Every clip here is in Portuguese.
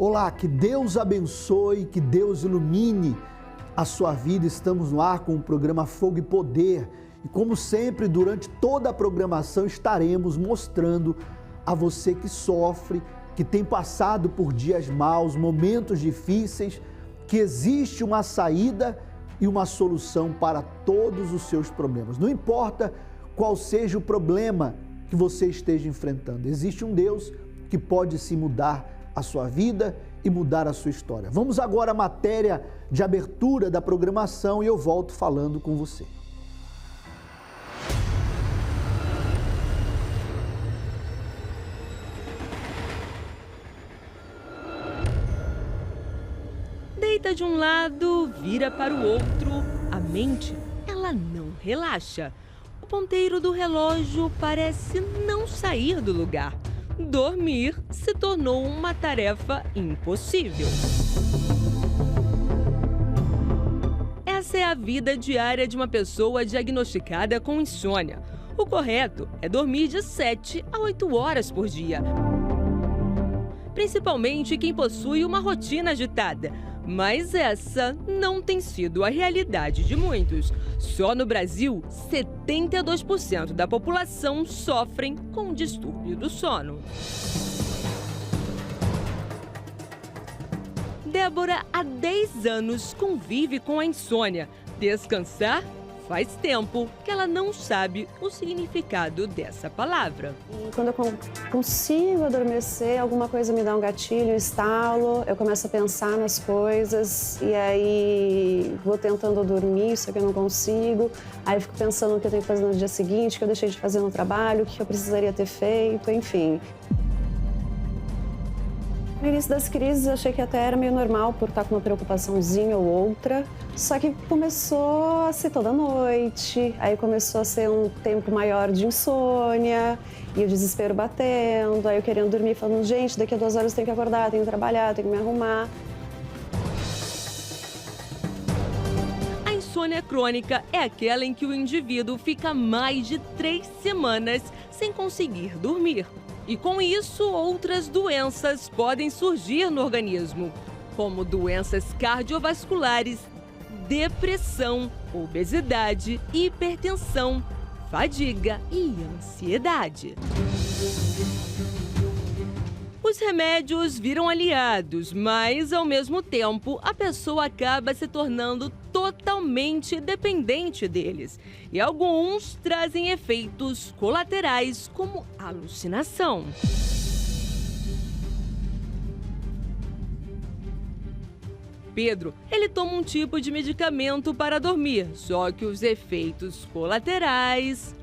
Olá, que Deus abençoe, que Deus ilumine a sua vida. Estamos no ar com o programa Fogo e Poder. E como sempre, durante toda a programação estaremos mostrando a você que sofre, que tem passado por dias maus, momentos difíceis, que existe uma saída e uma solução para todos os seus problemas. Não importa qual seja o problema que você esteja enfrentando, existe um Deus que pode sim mudar a sua vida e mudar a sua história. Vamos agora à matéria de abertura da programação e eu volto falando com você. Deita de um lado, vira para o outro. A mente, ela não relaxa. O ponteiro do relógio parece não sair do lugar. Dormir se tornou uma tarefa impossível. Essa é a vida diária de uma pessoa diagnosticada com insônia. O correto é dormir de 7 a 8 horas por dia. Principalmente quem possui uma rotina agitada. Mas essa não tem sido a realidade de muitos. Só no Brasil, 72% da população sofrem com distúrbio do sono. Débora, há 10 anos, convive com a insônia. Descansar? Faz tempo que ela não sabe o significado dessa palavra. Quando eu consigo adormecer, alguma coisa me dá um gatilho, estalo, eu começo a pensar nas coisas e aí vou tentando dormir, só que eu não consigo. Aí eu fico pensando no que eu tenho que fazer no dia seguinte, que eu deixei de fazer no trabalho, o que eu precisaria ter feito, enfim. No início das crises eu achei que até era meio normal por estar com uma preocupaçãozinha ou outra, só que começou a ser toda noite, aí começou a ser um tempo maior de insônia e o desespero batendo, aí eu querendo dormir falando, gente, daqui a 2 horas eu tenho que acordar, tenho que trabalhar, tenho que me arrumar. A insônia crônica é aquela em que o indivíduo fica mais de 3 semanas sem conseguir dormir. E com isso, outras doenças podem surgir no organismo, como doenças cardiovasculares, depressão, obesidade, hipertensão, fadiga e ansiedade. Os remédios viram aliados, mas, ao mesmo tempo, a pessoa acaba se tornando totalmente dependente deles. E alguns trazem efeitos colaterais, como alucinação. Pedro, ele toma um tipo de medicamento para dormir, só que os efeitos colaterais...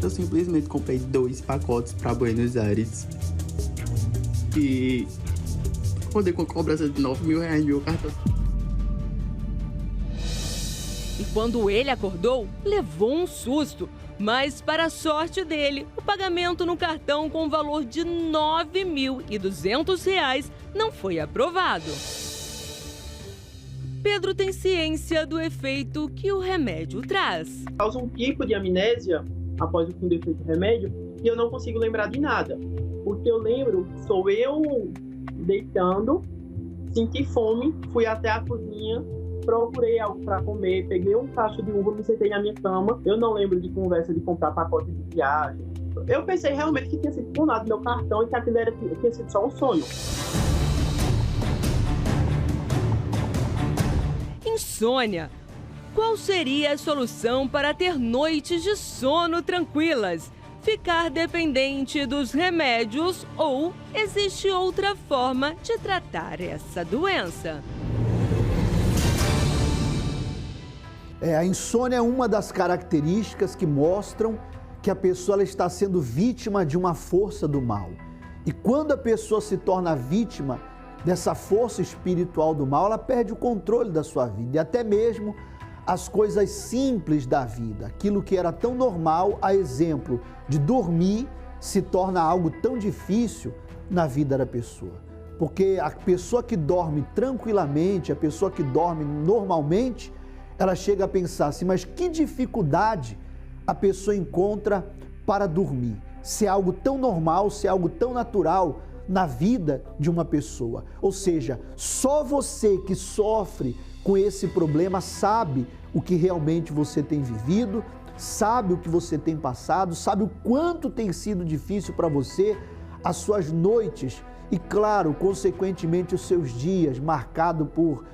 Eu simplesmente comprei 2 pacotes para Buenos Aires. E rodei com a cobrança de R$9.000 no meu cartão. E quando ele acordou, levou um susto. Mas, para a sorte dele, o pagamento no cartão com o valor de R$ 9.200 não foi aprovado. Pedro tem ciência do efeito que o remédio traz. Causa um tipo de amnésia após o fim do efeito do remédio e eu não consigo lembrar de nada. O que eu lembro sou eu deitando, senti fome, fui até a cozinha, procurei algo para comer, peguei um cacho de uva, me sentei na minha cama. Eu não lembro de conversa de comprar pacote de viagem. Eu pensei realmente que tinha sido clonado meu cartão e que aquilo tinha sido só um sonho. Insônia. Qual seria a solução para ter noites de sono tranquilas? Ficar dependente dos remédios ou existe outra forma de tratar essa doença? A insônia é uma das características que mostram que a pessoa ela está sendo vítima de uma força do mal. E quando a pessoa se torna vítima dessa força espiritual do mal, ela perde o controle da sua vida e até mesmo as coisas simples da vida. Aquilo que era tão normal, a exemplo de dormir, se torna algo tão difícil na vida da pessoa. Porque a pessoa que dorme tranquilamente, a pessoa que dorme normalmente, ela chega a pensar assim, mas que dificuldade a pessoa encontra para dormir? Se é algo tão normal, se é algo tão natural na vida de uma pessoa. Ou seja, só você que sofre com esse problema sabe o que realmente você tem vivido, sabe o que você tem passado, sabe o quanto tem sido difícil para você, as suas noites e, claro, consequentemente, os seus dias marcados por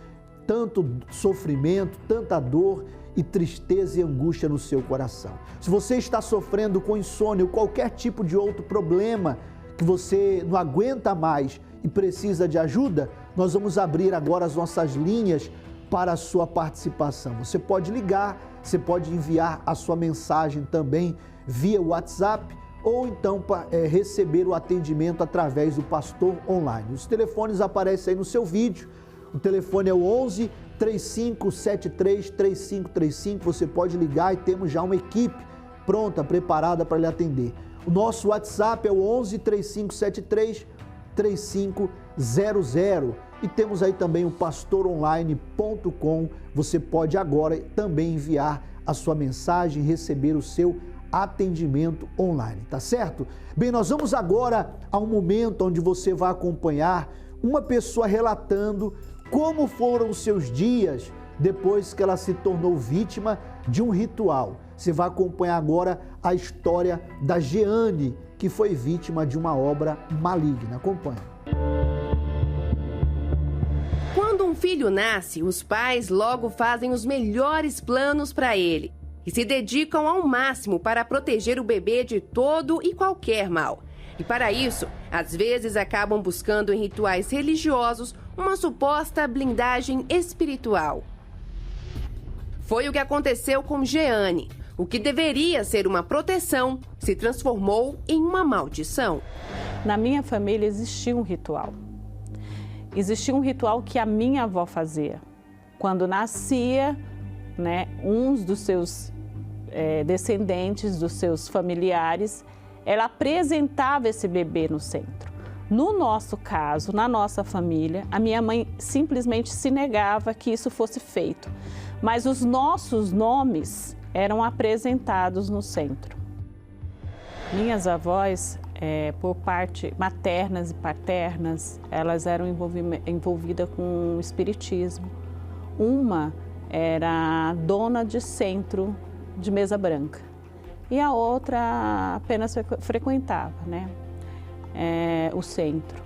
tanto sofrimento, tanta dor e tristeza e angústia no seu coração. Se você está sofrendo com insônia ou qualquer tipo de outro problema que você não aguenta mais e precisa de ajuda, nós vamos abrir agora as nossas linhas para a sua participação. Você pode ligar, você pode enviar a sua mensagem também via WhatsApp ou então receber o atendimento através do Pastor Online. Os telefones aparecem aí no seu vídeo. O telefone é o 11 3573 3535. Você pode ligar e temos já uma equipe pronta, preparada para lhe atender. O nosso WhatsApp é o 11 3573 3500. E temos aí também o pastoronline.com. Você pode agora também enviar a sua mensagem e receber o seu atendimento online, tá certo? Bem, nós vamos agora a um momento onde você vai acompanhar uma pessoa relatando como foram os seus dias depois que ela se tornou vítima de um ritual. Você vai acompanhar agora a história da Jeane, que foi vítima de uma obra maligna. Acompanhe. Quando um filho nasce, os pais logo fazem os melhores planos para ele e se dedicam ao máximo para proteger o bebê de todo e qualquer mal. E para isso, às vezes acabam buscando em rituais religiosos uma suposta blindagem espiritual. Foi o que aconteceu com Jeane. O que deveria ser uma proteção se transformou em uma maldição. Na minha família existia um ritual. Existia um ritual que a minha avó fazia. Quando nascia, uns dos seus descendentes, dos seus familiares, ela apresentava esse bebê no centro. No nosso caso, na nossa família, a minha mãe simplesmente se negava que isso fosse feito. Mas os nossos nomes eram apresentados no centro. Minhas avós, por parte maternas e paternas, elas eram envolvidas com o espiritismo. Uma era dona de centro de mesa branca e a outra apenas frequentava, o centro.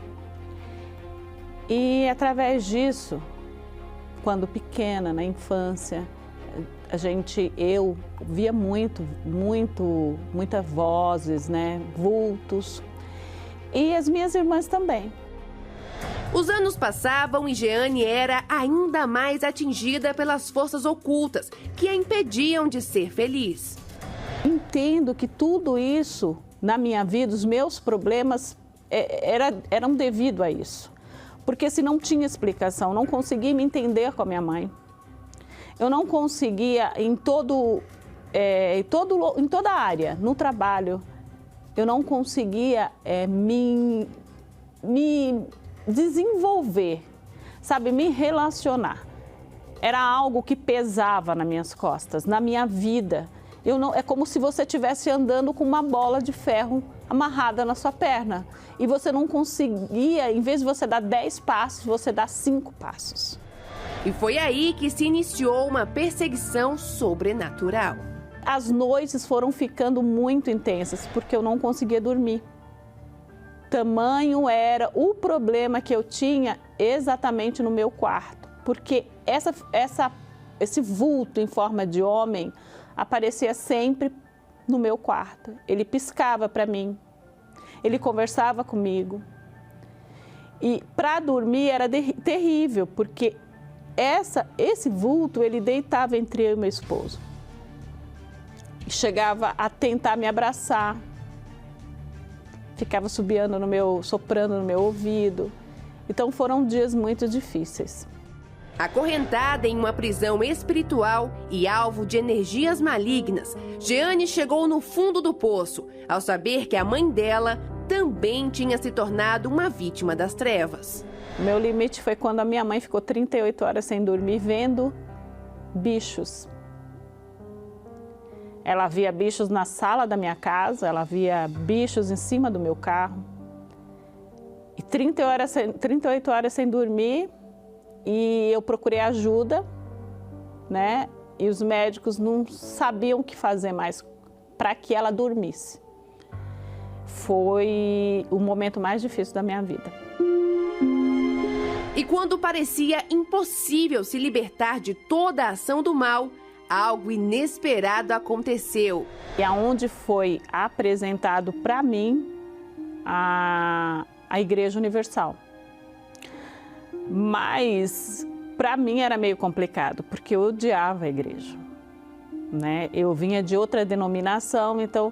E através disso, quando pequena, na infância, eu via muitas vozes, vultos, e as minhas irmãs também. Os anos passavam e Jeane era ainda mais atingida pelas forças ocultas que a impediam de ser feliz. Entendo que tudo isso na minha vida, os meus problemas eram devido a isso. Porque se não tinha explicação, não conseguia me entender com a minha mãe. Eu não conseguia, em toda a área, no trabalho, eu não conseguia me desenvolver, me relacionar. Era algo que pesava nas minhas costas, na minha vida. É como se você estivesse andando com uma bola de ferro amarrada na sua perna. E você não conseguia, em vez de você dar 10 passos, você dá 5 passos. E foi aí que se iniciou uma perseguição sobrenatural. As noites foram ficando muito intensas, porque eu não conseguia dormir. Tamanho era o problema que eu tinha exatamente no meu quarto. Porque esse vulto em forma de homem aparecia sempre no meu quarto. Ele piscava para mim, ele conversava comigo. E para dormir era terrível, porque esse vulto, ele deitava entre eu e meu esposo. Chegava a tentar me abraçar, ficava soprando no meu ouvido. Então foram dias muito difíceis. Acorrentada em uma prisão espiritual e alvo de energias malignas, Jeane chegou no fundo do poço ao saber que a mãe dela também tinha se tornado uma vítima das trevas. O meu limite foi quando a minha mãe ficou 38 horas sem dormir, vendo bichos. Ela via bichos na sala da minha casa, ela via bichos em cima do meu carro. E 38 horas sem dormir, e eu procurei ajuda, né? E os médicos não sabiam o que fazer mais para que ela dormisse. Foi o momento mais difícil da minha vida. E quando parecia impossível se libertar de toda a ação do mal, algo inesperado aconteceu. E aonde foi apresentado para mim a Igreja Universal. Mas para mim era meio complicado, porque eu odiava a igreja, né? Eu vinha de outra denominação, então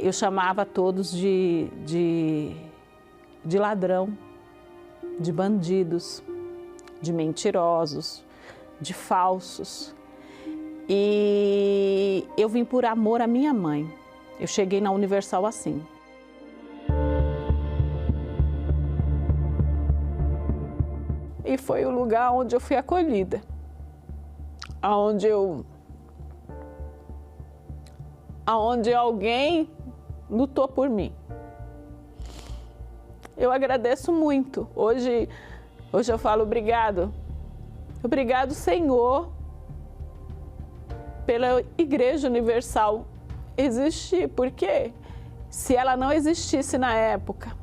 eu chamava todos de ladrão, de bandidos, de mentirosos, de falsos. E eu vim por amor à minha mãe. Eu cheguei na Universal assim. E foi o lugar onde eu fui acolhida, aonde alguém lutou por mim. Eu agradeço muito. Hoje eu falo obrigado. Obrigado, Senhor, pela Igreja Universal existir, porque se ela não existisse na época,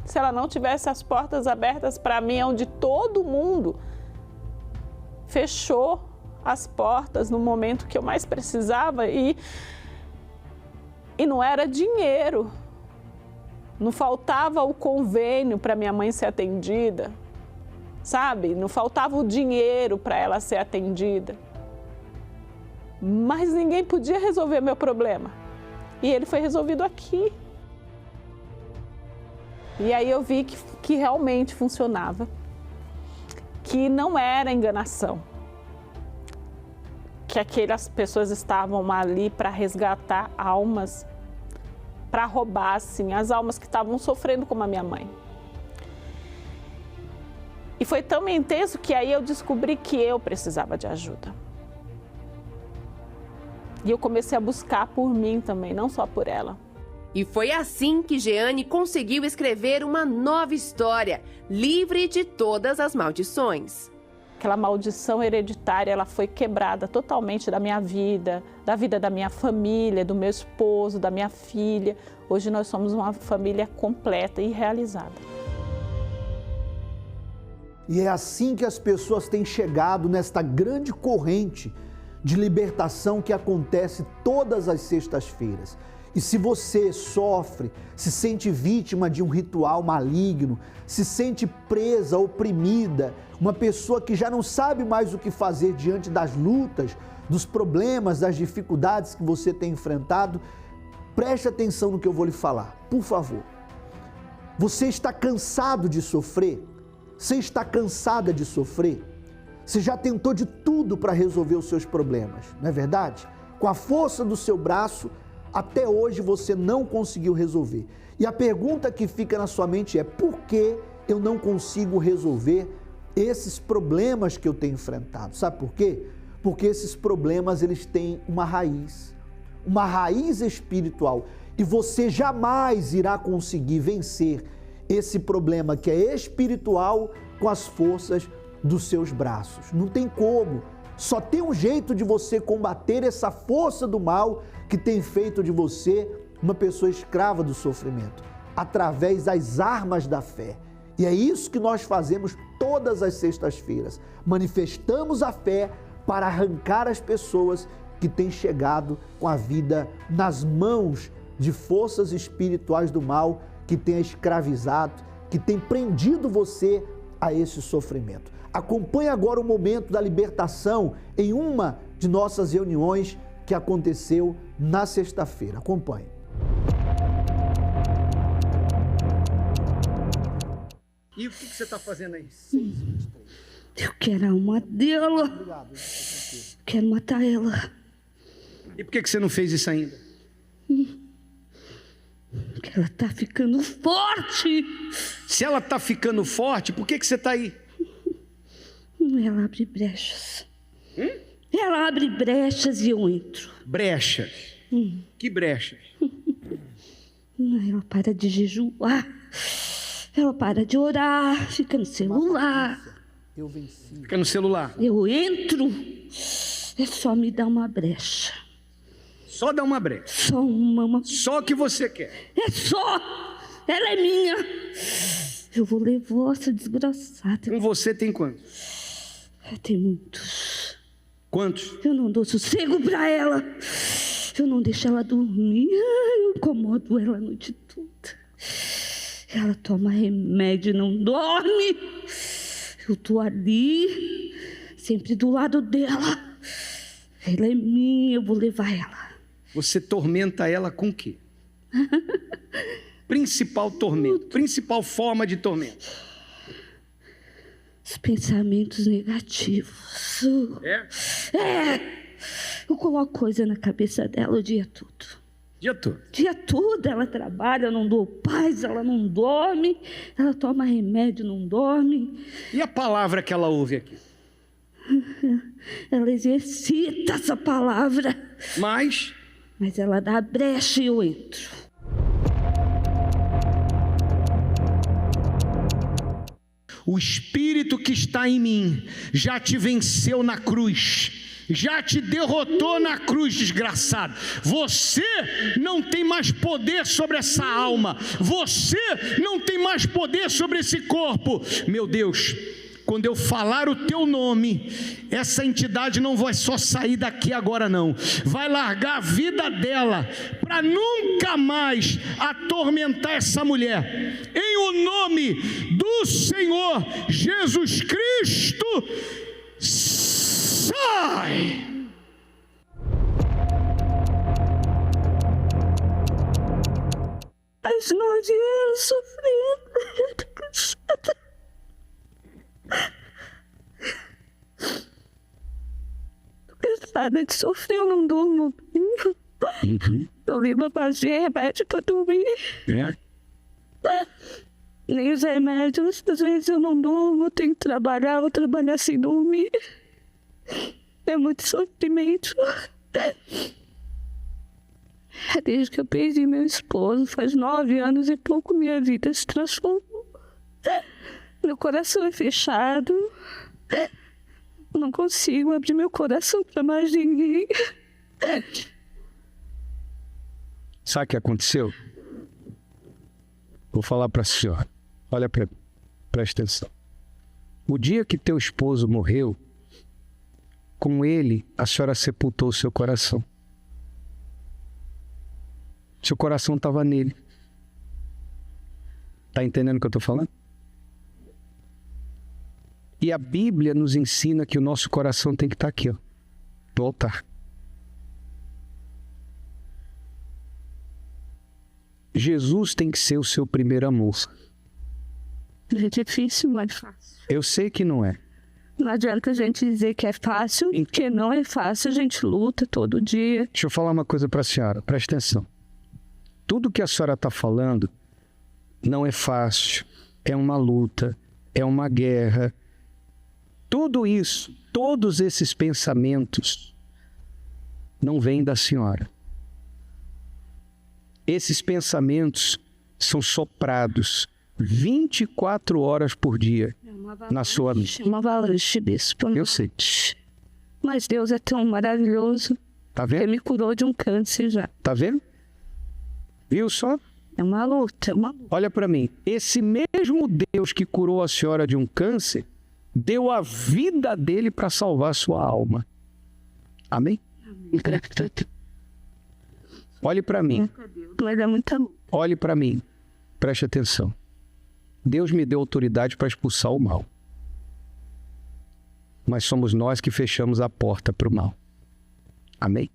se ela não tivesse as portas abertas para mim, onde todo mundo fechou as portas no momento que eu mais precisava, e não era dinheiro, não faltava o convênio para minha mãe ser atendida, sabe? Não faltava o dinheiro para ela ser atendida, mas ninguém podia resolver meu problema, e ele foi resolvido aqui. E aí eu vi que realmente funcionava, que não era enganação, que aquelas pessoas estavam ali para resgatar almas, para roubar, assim, as almas que estavam sofrendo como a minha mãe. E foi tão intenso que aí eu descobri que eu precisava de ajuda. E eu comecei a buscar por mim também, não só por ela. E foi assim que Jeane conseguiu escrever uma nova história, livre de todas as maldições. Aquela maldição hereditária, ela foi quebrada totalmente da minha vida, da vida da minha família, do meu esposo, da minha filha. Hoje nós somos uma família completa e realizada. E é assim que as pessoas têm chegado nesta grande corrente de libertação que acontece todas as sextas-feiras. E se você sofre, se sente vítima de um ritual maligno, se sente presa, oprimida, uma pessoa que já não sabe mais o que fazer diante das lutas, dos problemas, das dificuldades que você tem enfrentado, preste atenção no que eu vou lhe falar, por favor. Você está cansado de sofrer? Você está cansada de sofrer? Você já tentou de tudo para resolver os seus problemas, não é verdade? Com a força do seu braço, até hoje você não conseguiu resolver. E a pergunta que fica na sua mente é: por que eu não consigo resolver esses problemas que eu tenho enfrentado? Sabe por quê? Porque esses problemas, eles têm uma raiz espiritual. E você jamais irá conseguir vencer esse problema que é espiritual com as forças dos seus braços. Não tem como. Só tem um jeito de você combater essa força do mal que tem feito de você uma pessoa escrava do sofrimento, através das armas da fé. E é isso que nós fazemos todas as sextas-feiras. Manifestamos a fé para arrancar as pessoas que têm chegado com a vida nas mãos de forças espirituais do mal que têm escravizado, que têm prendido você a esse sofrimento. Acompanhe agora o momento da libertação em uma de nossas reuniões que aconteceu na sexta-feira. Acompanhe. E o que você está fazendo aí? Eu quero a alma dela. Obrigado. Quero matar ela. E por que você não fez isso ainda? Porque ela tá ficando forte. Se ela tá ficando forte, por que você está aí? Ela abre brechas. Ela abre brechas e eu entro. Brechas? Que brechas? Ela para de jejuar. Ela para de orar, fica no celular. Eu venci. Fica no celular. Eu entro, é só me dar uma brecha. Só dá uma brecha. Só uma. Só o que você quer. É só. Ela é minha. Eu vou levar essa desgraçada. Com você tem quantos? Tem muitos. Quantos? Eu não dou sossego pra ela. Eu não deixo ela dormir. Eu incomodo ela a noite toda. Ela toma remédio e não dorme. Eu tô ali, sempre do lado dela. Ela é minha, eu vou levar ela. Você tormenta ela com o quê? Principal tormento, principal forma de tormento. Os pensamentos negativos. Eu coloco coisa na cabeça dela o dia todo. Dia todo? Dia todo. Ela trabalha, eu não dou paz, ela não dorme. Ela toma remédio, não dorme. E a palavra que ela ouve aqui? Ela exercita essa palavra. Mas ela dá brecha e eu entro. O Espírito que está em mim já te venceu na cruz. Já te derrotou na cruz, desgraçado. Você não tem mais poder sobre essa alma. Você não tem mais poder sobre esse corpo. Meu Deus, quando eu falar o teu nome, essa entidade não vai só sair daqui agora não. Vai largar a vida dela para nunca mais atormentar essa mulher. Em o nome do Senhor Jesus Cristo, sai! As 9 anos sofrendo. Tô cansada de sofrer, eu não durmo. Eu ligo pra fazer remédio pra dormir. Nem os remédios, às vezes eu não durmo, eu tenho que trabalhar, vou trabalhar sem dormir. É muito sofrimento. Desde que eu perdi meu esposo, faz 9 anos e pouco, minha vida se transformou. Meu coração é fechado. Não consigo abrir meu coração para mais ninguém. Sabe o que aconteceu? Vou falar para a senhora. Olha para mim, presta atenção. O dia que teu esposo morreu, com ele a senhora sepultou o seu coração. Seu coração estava nele. Está entendendo o que eu estou falando? E a Bíblia nos ensina que o nosso coração tem que estar aqui, ó, no altar. Jesus tem que ser o seu primeiro amor. É difícil, mas fácil. Eu sei que não é. Não adianta a gente dizer que é fácil, porque não é fácil, a gente luta todo dia. Deixa eu falar uma coisa para a senhora, presta atenção. Tudo que a senhora está falando não é fácil, é uma luta, é uma guerra. Tudo isso, todos esses pensamentos não vêm da senhora. Esses pensamentos são soprados 24 horas por dia na sua mente. Uma avalanche, bispo. Eu sei. Mas Deus é tão maravilhoso. Tá vendo? Ele me curou de um câncer já. Tá vendo? Viu só? É uma luta, é uma luta. Olha para mim. Esse mesmo Deus que curou a senhora de um câncer, deu a vida dele para salvar a sua alma. Amém? Olhe para mim. Mas é muita luta. Olhe para mim. Preste atenção. Deus me deu autoridade para expulsar o mal. Mas somos nós que fechamos a porta para o mal. Amém?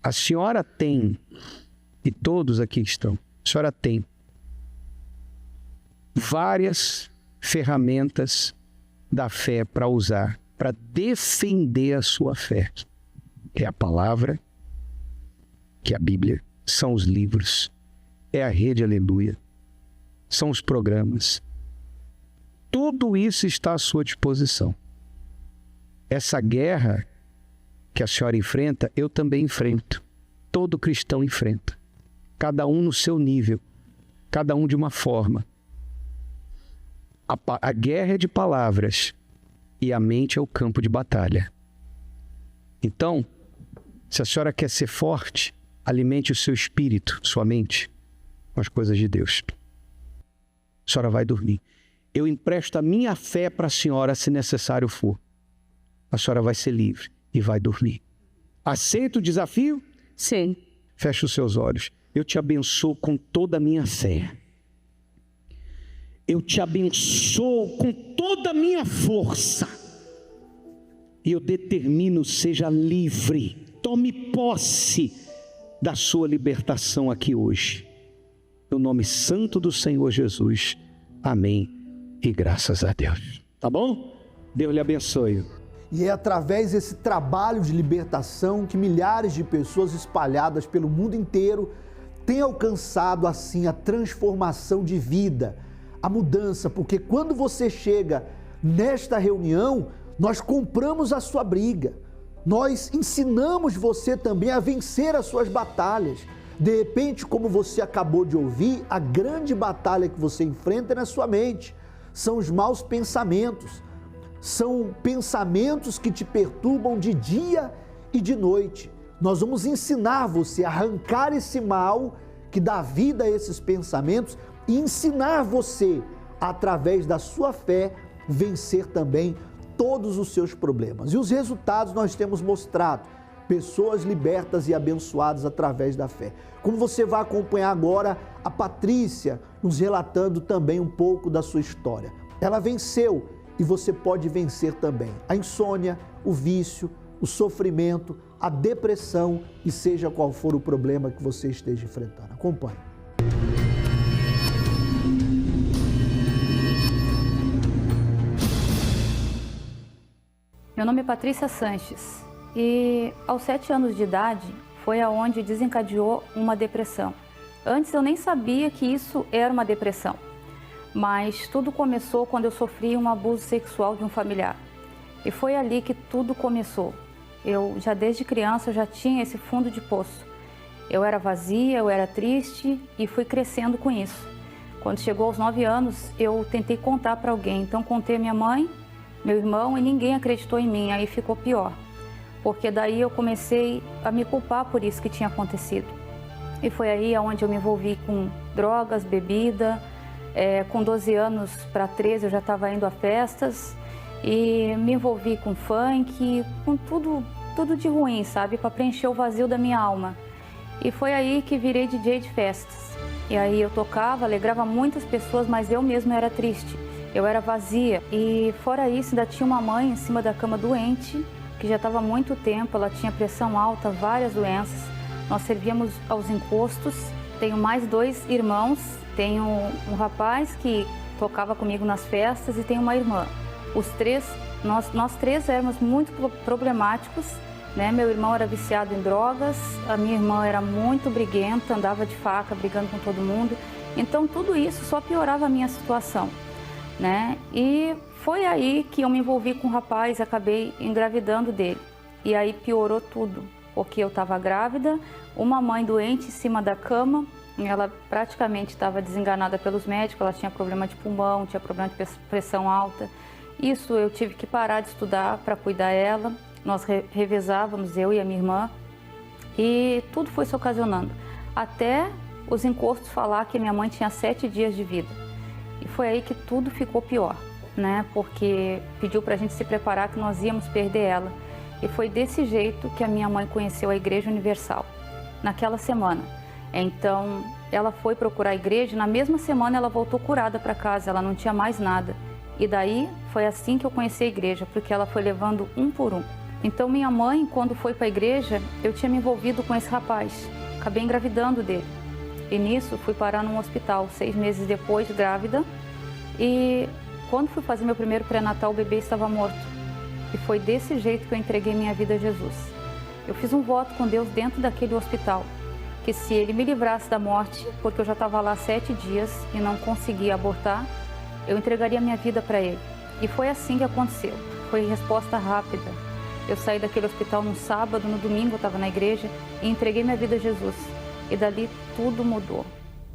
A senhora tem, e todos aqui estão, a senhora tem várias ferramentas da fé para usar, para defender a sua fé. É a palavra, que é a Bíblia, são os livros, é a Rede Aleluia, são os programas. Tudo isso está à sua disposição. Essa guerra que a senhora enfrenta, eu também enfrento. Todo cristão enfrenta. Cada um no seu nível, cada um de uma forma. A guerra é de palavras e a mente é o campo de batalha. Então, se a senhora quer ser forte, alimente o seu espírito, sua mente, com as coisas de Deus. A senhora vai dormir. Eu empresto a minha fé para a senhora, se necessário for. A senhora vai ser livre e vai dormir. Aceita o desafio? Sim. Feche os seus olhos. Eu te abençoo com toda a minha fé. Eu te abençoo com toda a minha força. E eu determino, seja livre. Tome posse da sua libertação aqui hoje. No nome santo do Senhor Jesus. Amém. E graças a Deus. Tá bom? Deus lhe abençoe. E é através desse trabalho de libertação que milhares de pessoas espalhadas pelo mundo inteiro têm alcançado assim a transformação de vida, a mudança, porque quando você chega nesta reunião, nós compramos a sua briga, nós ensinamos você também a vencer as suas batalhas. De repente, como você acabou de ouvir, a grande batalha que você enfrenta é na sua mente, são os maus pensamentos. São pensamentos que te perturbam de dia e de noite. Nós vamos ensinar você a arrancar esse mal que dá vida a esses pensamentos e ensinar você, através da sua fé, vencer também todos os seus problemas. E os resultados nós temos mostrado. Pessoas libertas e abençoadas através da fé. Como você vai acompanhar agora a Patrícia nos relatando também um pouco da sua história. Ela venceu. E você pode vencer também a insônia, o vício, o sofrimento, a depressão e seja qual for o problema que você esteja enfrentando. Acompanhe. Meu nome é Patrícia Sanches e aos 7 anos de idade foi aonde desencadeou uma depressão. Antes eu nem sabia que isso era uma depressão. Mas tudo começou quando eu sofri um abuso sexual de um familiar. E foi ali que tudo começou. Eu já desde criança eu já tinha esse fundo de poço. Eu era vazia, eu era triste e fui crescendo com isso. Quando chegou aos 9 anos, eu tentei contar para alguém. Então contei a minha mãe, meu irmão e ninguém acreditou em mim. Aí ficou pior. Porque daí eu comecei a me culpar por isso que tinha acontecido. E foi aí onde eu me envolvi com drogas, bebida. Com 12 anos para 13 eu já estava indo a festas e me envolvi com funk, com tudo de ruim, sabe? Para preencher o vazio da minha alma. E foi aí que virei DJ de festas. E aí eu tocava, alegrava muitas pessoas, mas eu mesma era triste. Eu era vazia. E fora isso, ainda tinha uma mãe em cima da cama doente, que já estava há muito tempo, ela tinha pressão alta, várias doenças. Nós servíamos aos encostos. Tenho mais 2 irmãos. Tenho um rapaz que tocava comigo nas festas e tenho uma irmã. Os 3, nós 3 éramos muito problemáticos, né? Meu irmão era viciado em drogas, a minha irmã era muito briguenta, andava de faca, brigando com todo mundo. Então tudo isso só piorava a minha situação, né? E foi aí que eu me envolvi com um rapaz, acabei engravidando dele. E aí piorou tudo, porque eu estava grávida, uma mãe doente em cima da cama. Ela praticamente estava desenganada pelos médicos, ela tinha problema de pulmão, tinha problema de pressão alta. Isso eu tive que parar de estudar para cuidar dela. Nós revezávamos, eu e a minha irmã, e tudo foi se ocasionando. Até os encostos falar que minha mãe tinha 7 dias de vida. E foi aí que tudo ficou pior, né? Porque pediu para a gente se preparar que nós íamos perder ela. E foi desse jeito que a minha mãe conheceu a Igreja Universal, naquela semana. Então, ela foi procurar a igreja e na mesma semana ela voltou curada para casa, ela não tinha mais nada. E daí, foi assim que eu conheci a igreja, porque ela foi levando um por um. Então, minha mãe, quando foi para a igreja, eu tinha me envolvido com esse rapaz. Acabei engravidando dele. E nisso, fui parar num hospital, 6 meses depois, grávida. E quando fui fazer meu primeiro pré-natal, o bebê estava morto. E foi desse jeito que eu entreguei minha vida a Jesus. Eu fiz um voto com Deus dentro daquele hospital, que se ele me livrasse da morte, porque eu já estava lá 7 dias e não conseguia abortar, eu entregaria minha vida para ele. E foi assim que aconteceu. Foi resposta rápida. Eu saí daquele hospital no sábado, no domingo eu estava na igreja e entreguei minha vida a Jesus. E dali tudo mudou.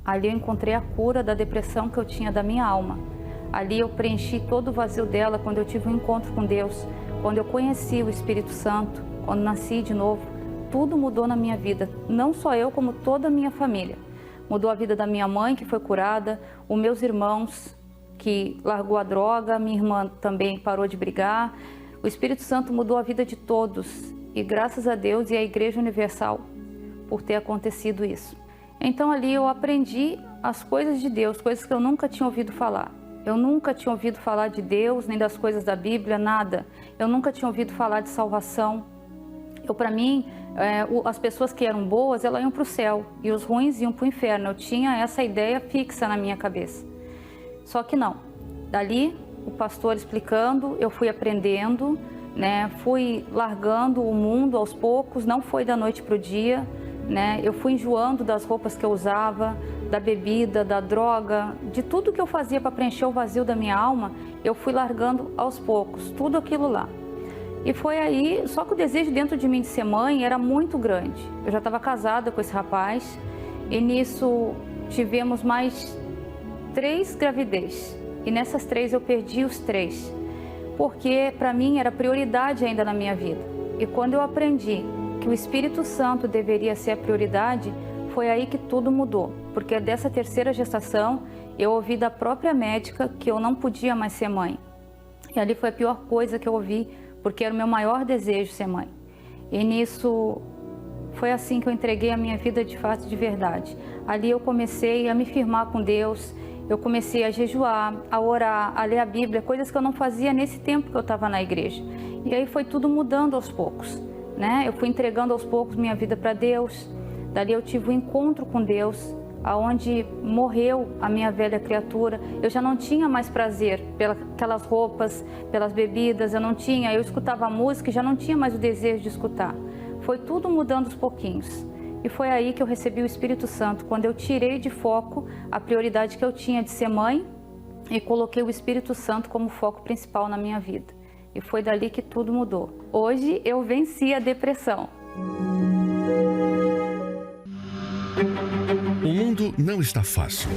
Ali eu encontrei a cura da depressão que eu tinha da minha alma. Ali eu preenchi todo o vazio dela quando eu tive um encontro com Deus, quando eu conheci o Espírito Santo, quando nasci de novo. Tudo mudou na minha vida, não só eu, como toda a minha família. Mudou a vida da minha mãe, que foi curada, os meus irmãos, que largou a droga, minha irmã também parou de brigar. O Espírito Santo mudou a vida de todos, e graças a Deus e à Igreja Universal por ter acontecido isso. Então ali eu aprendi as coisas de Deus, coisas que eu nunca tinha ouvido falar. Eu nunca tinha ouvido falar de Deus, nem das coisas da Bíblia, nada. Eu nunca tinha ouvido falar de salvação. Para mim, as pessoas que eram boas, elas iam para o céu, e os ruins iam para o inferno. Eu tinha essa ideia fixa na minha cabeça. Só que não. Dali, o pastor explicando, eu fui aprendendo, né? Fui largando o mundo aos poucos, não foi da noite para o dia, né? Eu fui enjoando das roupas que eu usava, da bebida, da droga, de tudo que eu fazia para preencher o vazio da minha alma, eu fui largando aos poucos, tudo aquilo lá. E foi aí, só que o desejo dentro de mim de ser mãe era muito grande. Eu já estava casada com esse rapaz, e nisso tivemos mais 3 gravidez. E nessas 3 eu perdi os 3, porque para mim era prioridade ainda na minha vida. E quando eu aprendi que o Espírito Santo deveria ser a prioridade, foi aí que tudo mudou, porque dessa 3ª gestação eu ouvi da própria médica que eu não podia mais ser mãe. E ali foi a pior coisa que eu ouvi, porque era o meu maior desejo ser mãe. E nisso foi assim que eu entreguei a minha vida de fato, de verdade. Ali eu comecei a me firmar com Deus, eu comecei a jejuar, a orar, a ler a Bíblia, coisas que eu não fazia nesse tempo que eu estava na igreja. E aí foi tudo mudando aos poucos, né? Eu fui entregando aos poucos minha vida para Deus. Dali eu tive um encontro com Deus, aonde morreu a minha velha criatura. Eu já não tinha mais prazer pelas roupas, pelas bebidas, eu escutava a música e já não tinha mais o desejo de escutar. Foi tudo mudando aos pouquinhos. E foi aí que eu recebi o Espírito Santo, quando eu tirei de foco a prioridade que eu tinha de ser mãe e coloquei o Espírito Santo como foco principal na minha vida. E foi dali que tudo mudou. Hoje eu venci a depressão. O mundo não está fácil.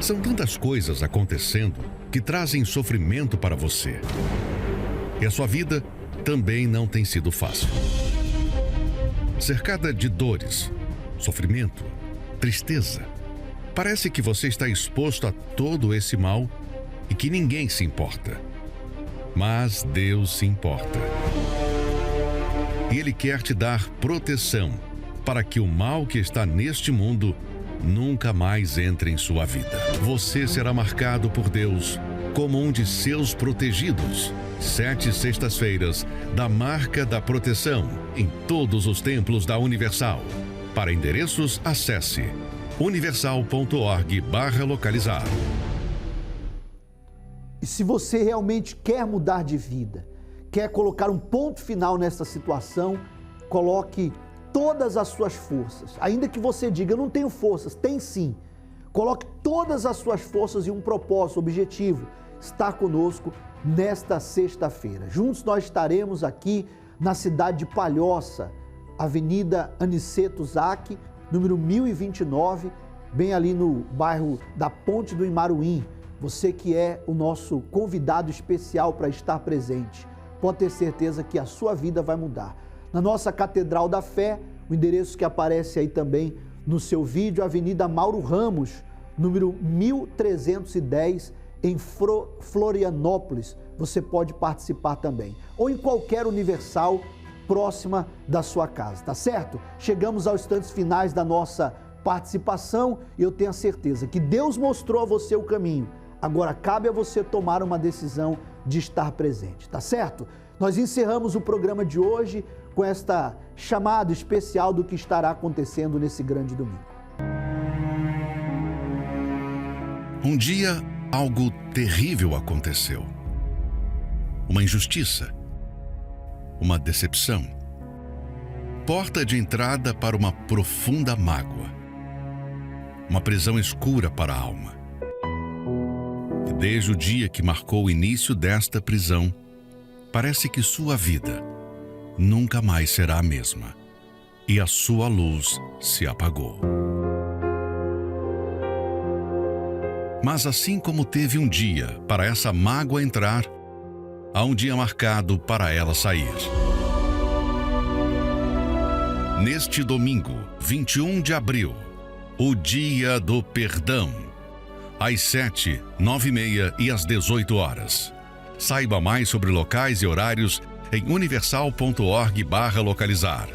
São tantas coisas acontecendo que trazem sofrimento para você. E a sua vida também não tem sido fácil. Cercada de dores, sofrimento, tristeza. Parece que você está exposto a todo esse mal e que ninguém se importa. Mas Deus se importa. E Ele quer te dar proteção para que o mal que está neste mundo nunca mais entre em sua vida. Você será marcado por Deus como um de seus protegidos. 7 sextas-feiras da Marca da Proteção em todos os templos da Universal. Para endereços, acesse universal.org/localizar. E se você realmente quer mudar de vida, quer colocar um ponto final nessa situação, coloque todas as suas forças. Ainda que você diga, eu não tenho forças, tem sim. Coloque todas as suas forças em um propósito, objetivo, estar conosco nesta sexta-feira. Juntos nós estaremos aqui na cidade de Palhoça, Avenida Aniceto Zac, número 1029, bem ali no bairro da Ponte do Imaruim. Você que é o nosso convidado especial para estar presente, pode ter certeza que a sua vida vai mudar. Na nossa Catedral da Fé, o endereço que aparece aí também no seu vídeo, Avenida Mauro Ramos, número 1310, em Florianópolis. Você pode participar também. Ou em qualquer Universal próxima da sua casa, tá certo? Chegamos aos instantes finais da nossa participação e eu tenho a certeza que Deus mostrou a você o caminho. Agora cabe a você tomar uma decisão de estar presente, tá certo? Nós encerramos o programa de hoje com esta chamada especial do que estará acontecendo nesse grande domingo. Um dia, algo terrível aconteceu. Uma injustiça. Uma decepção. Porta de entrada para uma profunda mágoa. Uma prisão escura para a alma. E desde o dia que marcou o início desta prisão, parece que sua vida nunca mais será a mesma. E a sua luz se apagou. Mas assim como teve um dia para essa mágoa entrar, há um dia marcado para ela sair. Neste domingo, 21 de abril, o Dia do Perdão, às 7, 9h30 e às 18 horas. Saiba mais sobre locais e horários em universal.org/localizar.